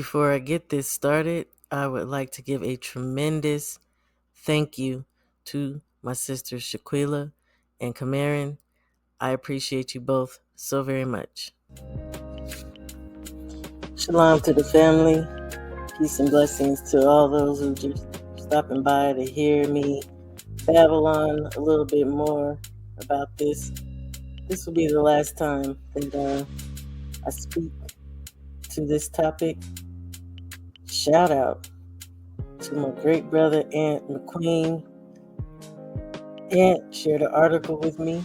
Before I get this started, I would like to give a tremendous thank you to my sisters Shaquila and Kamarin. I appreciate you both so very much. Shalom to the family. Peace and blessings to all those who just stopping by to hear me babble on a little bit more about this. This will be the last time that I speak to this topic. Shout out to my great brother Aunt McQueen. Aunt shared an article with me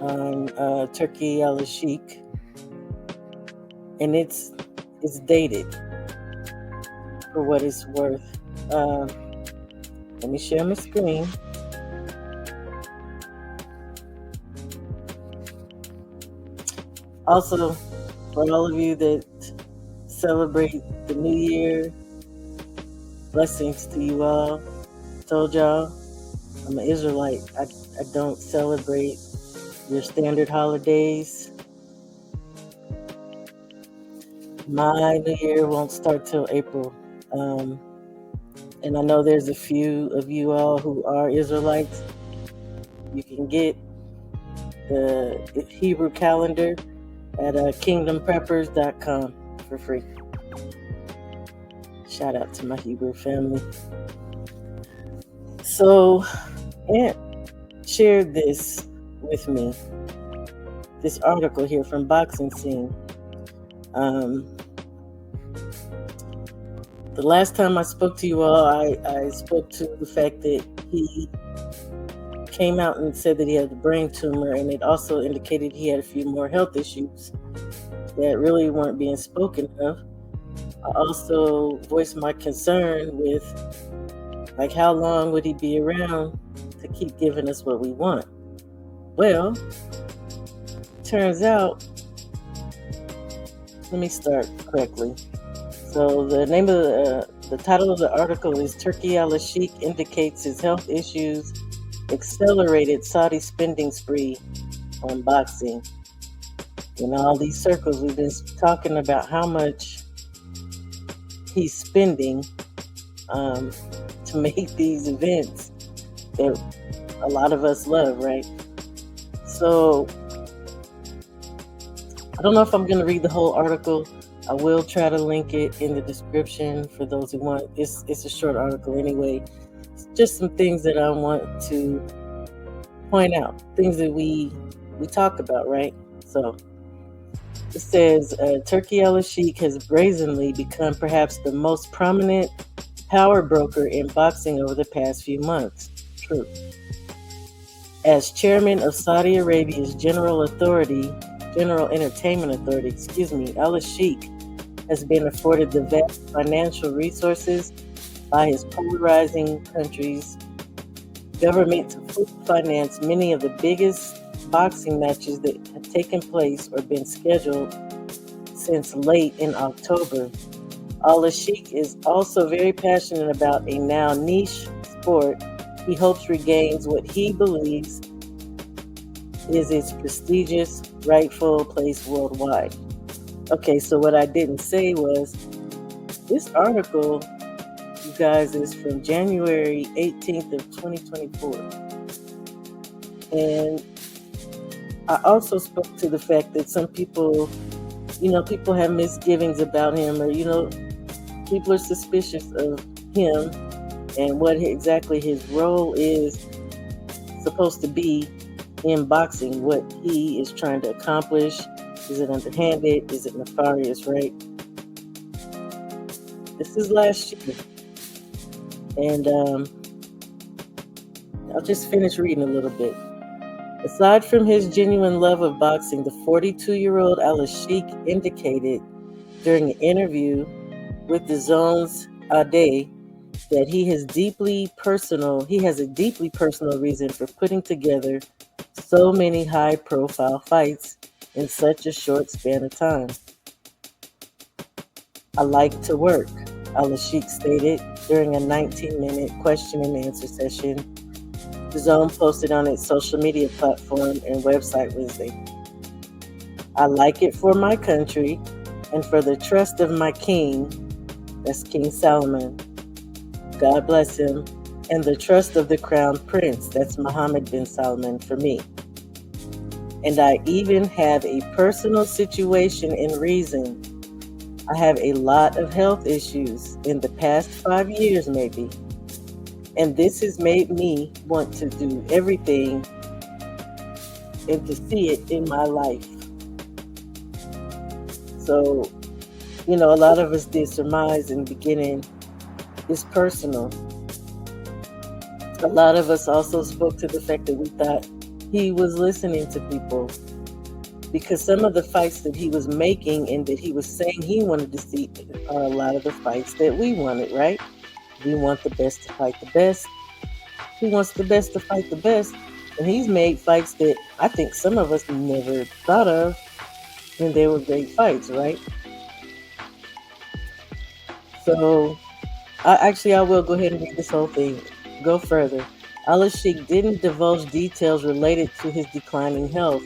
on Turki Alalshikh, and it's dated for what it's worth. Let me share my screen. Also, for all of you that celebrate the new year, blessings to you all. Told y'all, I'm an Israelite. I don't celebrate your standard holidays. My new year won't start till April. And I know there's a few of you all who are Israelites. You can get the Hebrew calendar at kingdompreppers.com for free. Shout out to my Hebrew family. So, Aunt shared this with me, this article here from Boxing Scene. The last time I spoke to you all, I spoke to the fact that he came out and said that he had a brain tumor, and it also indicated he had a few more health issues that really weren't being spoken of. I also voiced my concern with, like, how long would he be around to keep giving us what we want? Well, turns out, let me start correctly. So the name of the title of the article is Turki Alalshikh indicates his health issues accelerated Saudi spending spree on boxing. In all these circles, we've been talking about how much he's spending to make these events that a lot of us love, right? So I don't know if I'm going to read the whole article. I will try to link it in the description for those who want. It's a short article anyway. It's just some things that I want to point out, things that we talk about, right? So it says, Turki Alalshikh has brazenly become perhaps the most prominent power broker in boxing over the past few months. True. As chairman of Saudi Arabia's General Entertainment Authority, Alalshikh has been afforded the vast financial resources by his polarizing country's government to fully finance many of the biggest boxing matches that have taken place or been scheduled since late in October. Alalshikh is also very passionate about a now niche sport he hopes regains what he believes is its prestigious rightful place worldwide. Okay, so what I didn't say was, this article, you guys, is from January 18th of 2024. And I also spoke to the fact that some people, people have misgivings about him, or, people are suspicious of him and what exactly his role is supposed to be in boxing, what he is trying to accomplish. Is it underhanded? Is it nefarious, right? This is last year. And I'll just finish reading a little bit. Aside from his genuine love of boxing, the 42-year-old Alalshikh indicated during an interview with the Zone's Ade that he has a deeply personal reason for putting together so many high-profile fights in such a short span of time. I like to work, Alalshikh stated during a 19-minute question and answer session the Zone posted on its social media platform and website Wednesday. I like it for my country and for the trust of my king That's King Solomon. God bless him. And the trust of the crown prince. That's Mohammed bin Salman for me. And I even have a personal situation in reason. I have a lot of health issues in the past 5 years, maybe. And this has made me want to do everything and to see it in my life. So, a lot of us did surmise in the beginning is personal. A lot of us also spoke to the fact that we thought he was listening to people, because some of the fights that he was making and that he was saying he wanted to see are a lot of the fights that we wanted, right? We want the best to fight the best. He wants the best to fight the best. And he's made fights that I think some of us never thought of, and they were great fights, right? So I will go ahead and read this whole thing. Go further. Al-Sheikh didn't divulge details related to his declining health,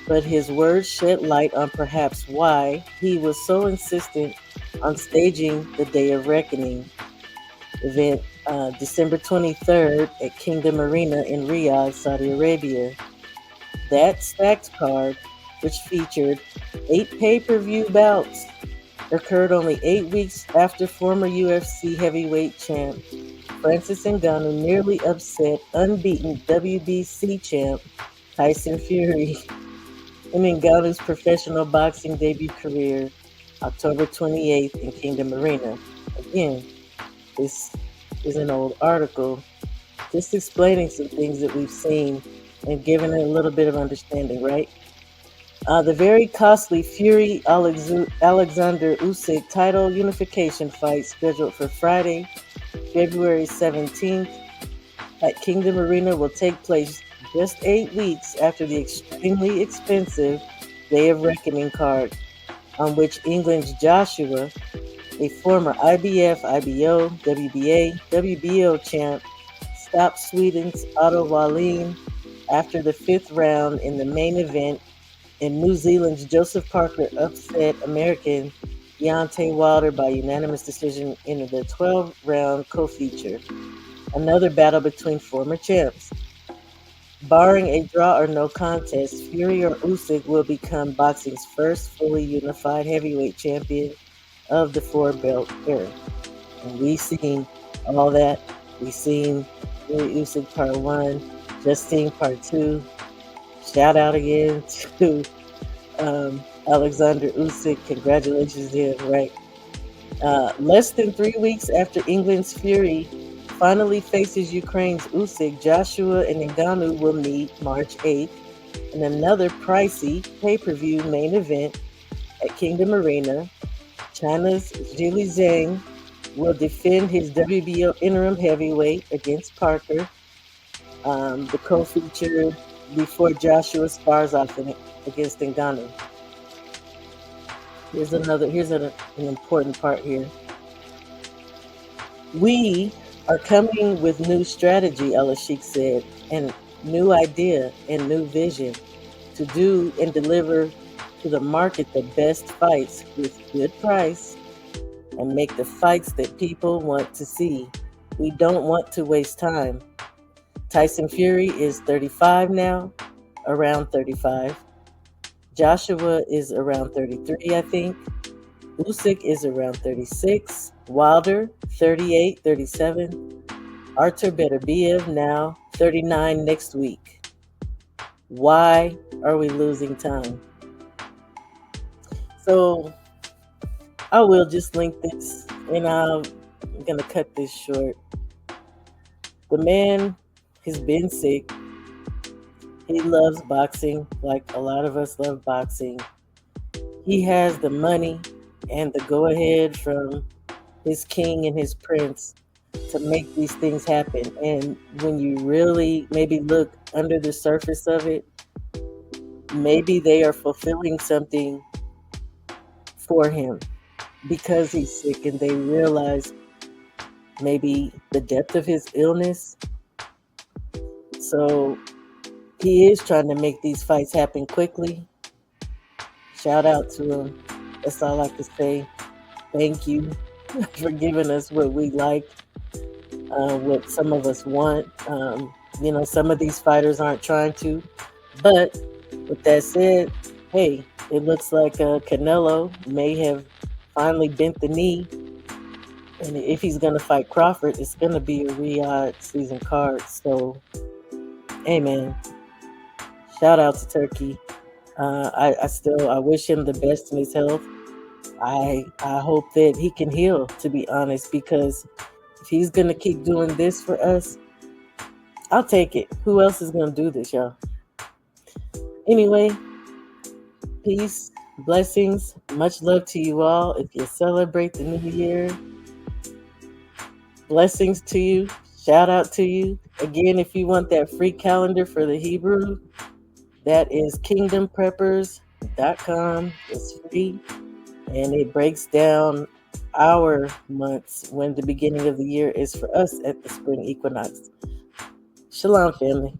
but his words shed light on perhaps why he was so insistent on staging the Day of Reckoning event December 23rd at Kingdom Arena in Riyadh, Saudi Arabia. That stacked card, which featured 8 pay-per-view bouts, occurred only 8 weeks after former UFC heavyweight champ Francis Ngannou nearly upset unbeaten WBC champ Tyson Fury in Ngannou's professional boxing debut career, October 28th in Kingdom Arena. Again, this is an old article just explaining some things that we've seen and giving it a little bit of understanding, right? The very costly Fury Alexander Usyk title unification fight scheduled for Friday, February 17th at Kingdom Arena will take place just 8 weeks after the extremely expensive Day of Reckoning card, on which England's Joshua, a former IBF, IBO, WBA, WBO champ, stopped Sweden's Otto Wallin after the 5th round in the main event, and New Zealand's Joseph Parker upset American Deontay Wilder by unanimous decision in the 12-round co-feature. Another battle between former champs. Barring a draw or no contest, Fury or Usyk will become boxing's first fully unified heavyweight champion of the 4-belt era. And we've seen all that. We've seen Fury Usyk Part 1, just seen Part 2. Shout out again to Alexander Usyk. Congratulations to him, right? Less than 3 weeks after England's Fury finally faces Ukraine's Usyk, Joshua and Ngannou will meet March 8th in another pricey pay-per-view main event at Kingdom Arena. China's Zhili Zhang will defend his WBO interim heavyweight against Parker, the co-feature, before Joshua spars off against Ngannou. Here's an important part here. We are coming with new strategy, Al-Sheikh said, and new idea and new vision to do and deliver to the market the best fights with good price and make the fights that people want to see. We don't want to waste time. Tyson Fury is 35 now, around 35. Joshua is around 33, I think. Usyk is around 36. Wilder, 38, 37. Artur Beterbiev now 39 next week. Why are we losing time? So I will just link this, and I'm going to cut this short. The man has been sick. He loves boxing like a lot of us love boxing. He has the money and the go-ahead from his king and his prince to make these things happen. And when you really maybe look under the surface of it, maybe they are fulfilling something for him because he's sick, and they realize maybe the depth of his illness. So he is trying to make these fights happen quickly. Shout out to him. That's all I can say. Thank you. for giving us what we like, what some of us want. Some of these fighters aren't trying to. But with that said, hey, it looks like Canelo may have finally bent the knee. And if he's going to fight Crawford, it's going to be a Riyadh season card. So, hey, man, shout out to Turkey. I wish him the best in his health. I hope that he can heal, to be honest, because if he's gonna keep doing this for us, I'll take it. Who else is gonna do this, y'all? Anyway, peace, blessings, much love to you all. If you celebrate the new year, blessings to you. Shout out to you. Again, if you want that free calendar for the Hebrew, that is kingdompreppers.com. It's free. And it breaks down our months when the beginning of the year is for us at the spring equinox. Shalom, family.